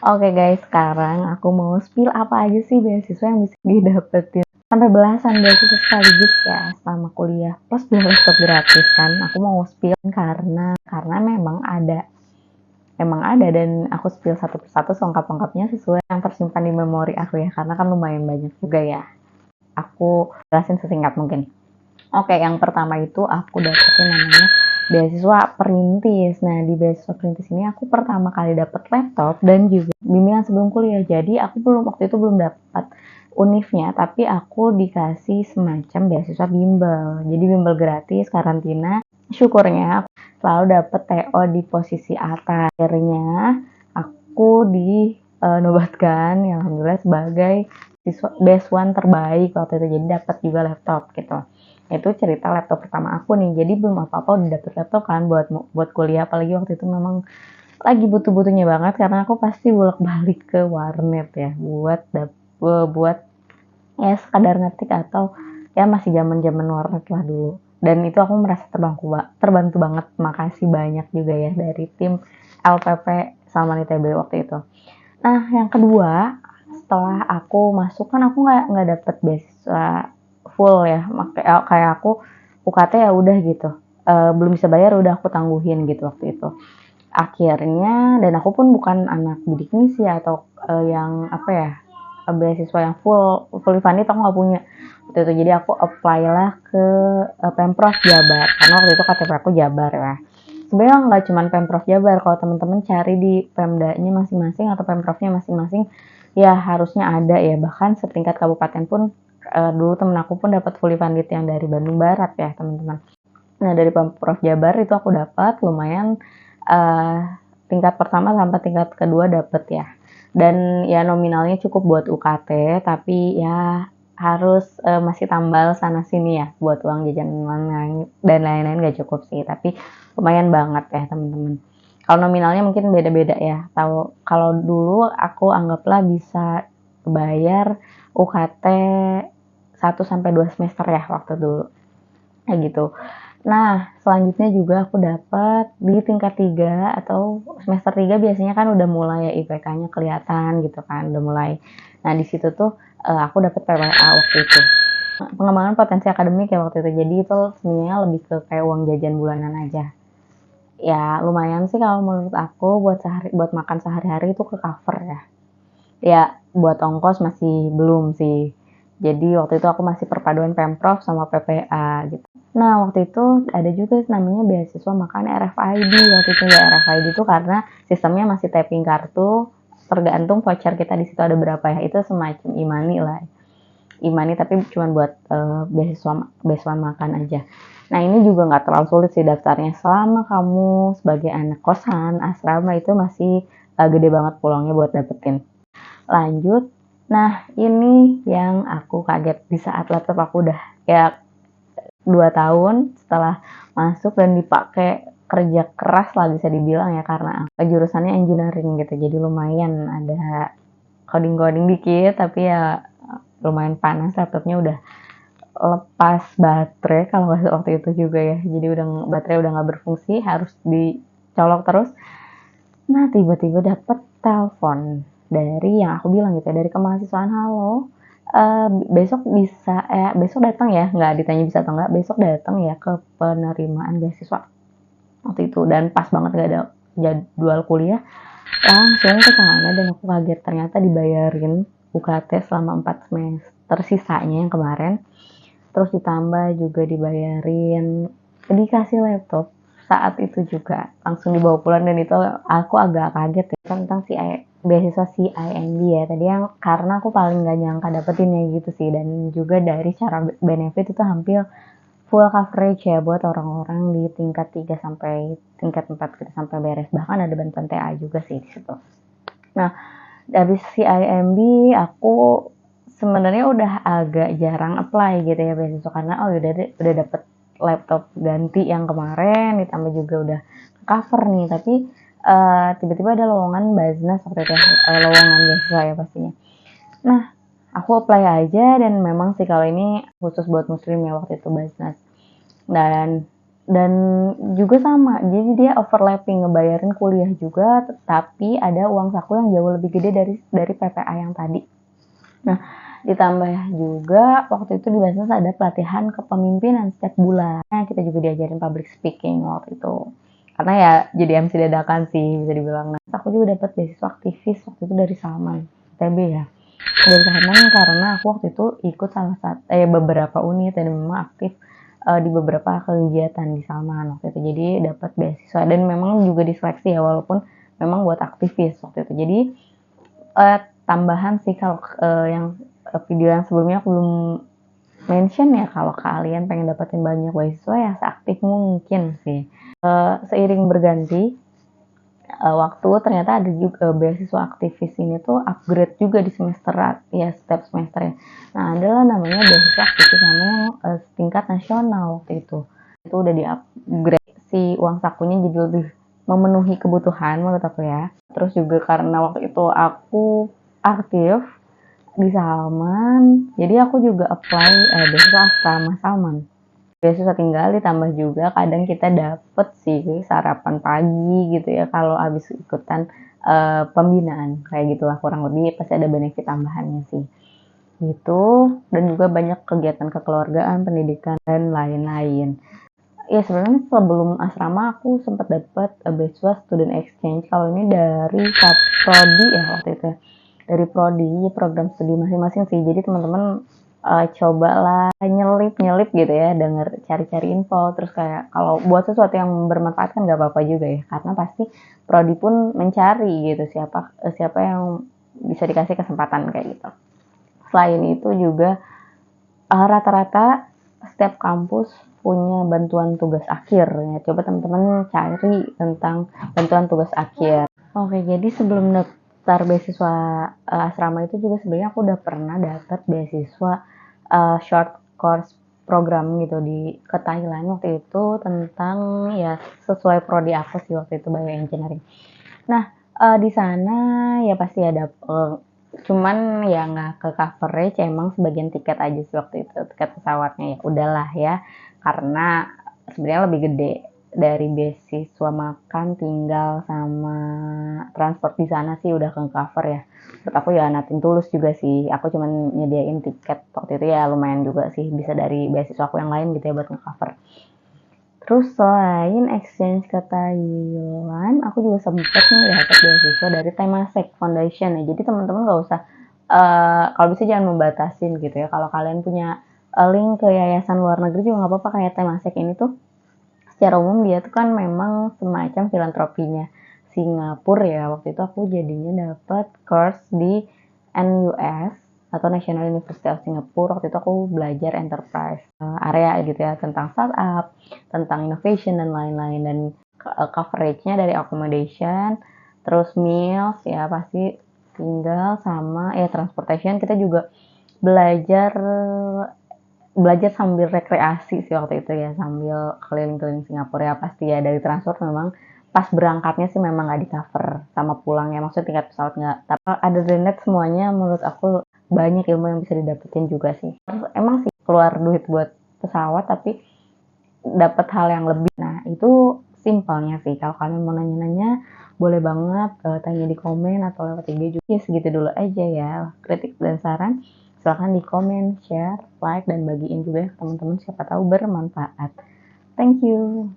Oke guys, sekarang aku mau spill apa aja sih beasiswa yang bisa didapetin. Sampai belasan beasiswa sekaligus ya selama kuliah. Plus beli laptop gratis kan. Aku mau spill karena memang ada dan aku spill satu persatu selengkap-lengkapnya sesuai yang tersimpan di memori aku ya. Karena kan lumayan banyak juga ya. Aku jelasin sesingkat mungkin. Oke, yang pertama itu aku dapetin namanya beasiswa perintis. Nah, di beasiswa perintis ini aku pertama kali dapet laptop dan juga bimbingan sebelum kuliah. Jadi aku waktu itu belum dapat unifnya, tapi aku dikasih semacam beasiswa bimbel. Jadi bimbel gratis, karantina. Syukurnya aku selalu dapet TO di posisi atas. Akhirnya aku dinobatkan, ya alhamdulillah sebagai siswa best one terbaik waktu itu. Jadi dapat juga laptop gitu. Itu cerita laptop pertama aku nih, jadi belum apa-apa udah dapet laptop kan buat kuliah, apalagi waktu itu memang lagi butuh-butuhnya banget karena aku pasti bolak-balik ke warnet ya buat ya sekadar ngetik atau ya masih zaman-zaman warnet lah dulu. Dan itu aku merasa terbantu banget, makasih banyak juga ya dari tim LPP Salman ITB waktu itu. Nah, yang kedua, setelah aku masuk kan aku nggak dapet beasiswa full ya, kayak aku UKT ya udah gitu. Belum bisa bayar udah aku tangguhin gitu waktu itu. Akhirnya dan aku pun bukan anak bidik misi atau yang apa ya, beasiswa yang fully funded aku nggak punya waktu itu. Jadi aku apply lah ke Pemprov Jabar karena waktu itu KTP aku Jabar ya. Sebenarnya nggak cuma Pemprov Jabar, kalau teman-teman cari di Pemdanya masing-masing atau Pemprovnya masing-masing ya harusnya ada ya, bahkan setingkat kabupaten pun dulu temen aku pun dapat fully funded yang dari Bandung Barat ya teman-teman. Nah dari Pemprov Jabar itu aku dapat lumayan, tingkat pertama sampai tingkat kedua dapat ya, dan ya nominalnya cukup buat UKT tapi ya harus masih tambal sana sini ya buat uang jajan dan lain-lain gak cukup sih, tapi lumayan banget ya teman-teman. Kalau nominalnya mungkin beda-beda ya. Tahu kalau dulu aku anggaplah bisa bayar UKT 1 sampai 2 semester ya waktu dulu. Kayak gitu. Nah, selanjutnya juga aku dapat di tingkat 3 atau semester 3 biasanya kan udah mulai ya IPK-nya kelihatan gitu kan, udah mulai. Nah, di situ tuh aku dapat PWA waktu itu. Pengembangan potensi akademik ya waktu itu. Jadi itu sebenarnya lebih ke kayak uang jajan bulanan aja. Ya, lumayan sih kalau menurut aku buat makan sehari-hari itu ke cover ya. Ya, buat ongkos masih belum sih. Jadi waktu itu aku masih perpaduan Pemprov sama PPA gitu. Nah, waktu itu ada juga namanya beasiswa makan RFID. Waktu itu ya RFID itu karena sistemnya masih tapping kartu, tergantung voucher kita di situ ada berapa ya. Itu semacam e-money lah. E-money tapi cuma buat beasiswa makan aja. Nah, ini juga nggak terlalu sulit sih daftarnya. Selama kamu sebagai anak kosan, asrama itu masih gede banget peluangnya buat dapetin. Lanjut, nah ini yang aku kaget di saat laptop aku udah ya 2 tahun setelah masuk dan dipakai kerja keras lah bisa dibilang ya, karena jurusannya engineering gitu. Jadi lumayan ada coding-coding dikit tapi ya lumayan panas, laptopnya udah lepas baterai kalau nggak salah waktu itu juga ya. Jadi baterai udah nggak berfungsi, harus dicolok terus. Nah, tiba-tiba dapet telepon dari yang aku bilang gitu ya, dari kemahasiswaan, halo, besok datang ya, nggak ditanya bisa atau nggak, besok datang ya ke penerimaan beasiswa waktu itu. Dan pas banget gak ada jadwal kuliah, langsung ke sana dan aku kaget ternyata dibayarin UKT selama 4 semester sisanya yang kemarin. Terus ditambah juga dikasih laptop saat itu juga langsung dibawa pulang, dan itu aku agak kaget ya tentang beasiswa CIMB ya tadi, yang karena aku paling gak nyangka dapetinnya gitu sih. Dan juga dari cara benefit itu hampir full coverage ya buat orang-orang di tingkat 3 sampai tingkat 4 gitu sampai beres, bahkan ada bantuan TA juga sih di situ. Nah, dari CIMB aku sebenarnya udah agak jarang apply gitu ya beasiswa karena udah dapet laptop ganti yang kemarin, ditambah juga udah cover nih. Tapi tiba-tiba ada lowongan Baznas waktu itu, lowongan beasiswa ya pastinya. Nah, aku apply aja, dan memang sih kalau ini khusus buat muslim ya waktu itu Baznas. Dan Dan juga sama, jadi dia overlapping ngebayarin kuliah juga, tapi ada uang saku yang jauh lebih gede dari PPA yang tadi. Nah, ditambah juga waktu itu di Basnas ada pelatihan kepemimpinan setiap bulan. Nah, kita juga diajarin public speaking waktu itu. Karena ya jadi MC dadakan sih bisa dibilang. Nah, aku juga dapat beasiswa aktivis waktu itu dari Salman, TB ya. Dari Salman karena aku waktu itu ikut salah satu beberapa unit dan memang aktif di beberapa kegiatan di Salman waktu itu. Jadi dapat beasiswa dan memang juga diseleksi ya walaupun memang buat aktivis waktu itu. Jadi tambahan sih kalau yang video yang sebelumnya aku belum mention ya, kalau kalian pengen dapetin banyak beasiswa ya seaktif mungkin sih. Seiring berganti waktu ternyata ada juga beasiswa aktivis ini tuh upgrade juga di semester ya setiap semesternya. Nah adalah namanya beasiswa aktivis sama yang tingkat nasional waktu itu udah di upgrade si uang sakunya jadi lebih memenuhi kebutuhan menurut aku ya. Terus juga karena waktu itu aku aktif di Salman, jadi aku juga apply beasiswa asrama Salman. Beasiswa tinggal ditambah juga kadang kita dapet sih sarapan pagi gitu ya kalau habis ikutan pembinaan kayak gitulah, kurang lebih pasti ada benefit tambahannya sih gitu. Dan juga banyak kegiatan kekeluargaan, pendidikan dan lain-lain. Ya sebenarnya sebelum asrama aku sempat dapat beasiswa student exchange. Kalau ini dari prodi ya waktu itu ya. Dari prodi program studi masing-masing sih. Jadi teman-teman cobalah nyelip gitu ya, denger cari-cari info, terus kayak kalau buat sesuatu yang bermanfaat kan nggak apa-apa juga ya, karena pasti prodi pun mencari gitu siapa yang bisa dikasih kesempatan kayak gitu. Selain itu juga rata-rata setiap kampus punya bantuan tugas akhir ya. Coba teman-teman cari tentang bantuan tugas akhir. Oke, jadi sebelum daftar beasiswa asrama itu juga sebenarnya aku udah pernah dapat beasiswa short course program gitu ke Thailand waktu itu, tentang ya sesuai prodi aku sih waktu itu, bioengineering. Nah, di sana ya pasti ada cuman ya nggak ke coverage, emang sebagian tiket aja sih waktu itu, tiket pesawatnya ya udahlah ya, karena sebenarnya lebih gede dari beasiswa makan, tinggal sama transport di sana sih udah ke cover ya. Menurut aku ya nothing tulus juga sih, aku cuman nyediain tiket waktu itu ya lumayan juga sih, bisa dari beasiswa aku yang lain gitu ya buat nge-cover. Terus selain exchange ke Thailand, aku juga sempet nih dapat beasiswa dari Temasek Foundation ya. Jadi teman-teman nggak usah, kalau bisa jangan membatasin gitu ya. Kalau kalian punya link ke yayasan luar negeri juga nggak apa-apa, kayak Temasek ini tuh secara umum dia tuh kan memang semacam filantropinya Singapura ya. Waktu itu aku jadinya dapat course di NUS atau National University of Singapore. Waktu itu aku belajar enterprise area gitu ya, tentang startup, tentang innovation dan lain-lain. Dan coveragenya dari accommodation, terus meals ya pasti, tinggal sama ya transportation. Kita juga belajar belajar sambil rekreasi sih waktu itu ya, sambil keliling-keliling Singapura ya. Pasti ya dari transport memang pas berangkatnya sih memang nggak di cover sama pulangnya, maksudnya tiket pesawat nggak, tapi ada net semuanya. Menurut aku banyak ilmu yang bisa didapetin juga sih. Terus emang sih keluar duit buat pesawat tapi dapat hal yang lebih. Nah itu simpelnya sih. Kalau kalian mau nanya-nanya boleh banget tanya di komen atau lewat IG juga. Ya segitu dulu aja ya kritik dan saran. Silahkan di komen, share, like, dan bagiin juga ya ke teman-teman, siapa tahu bermanfaat. Thank you.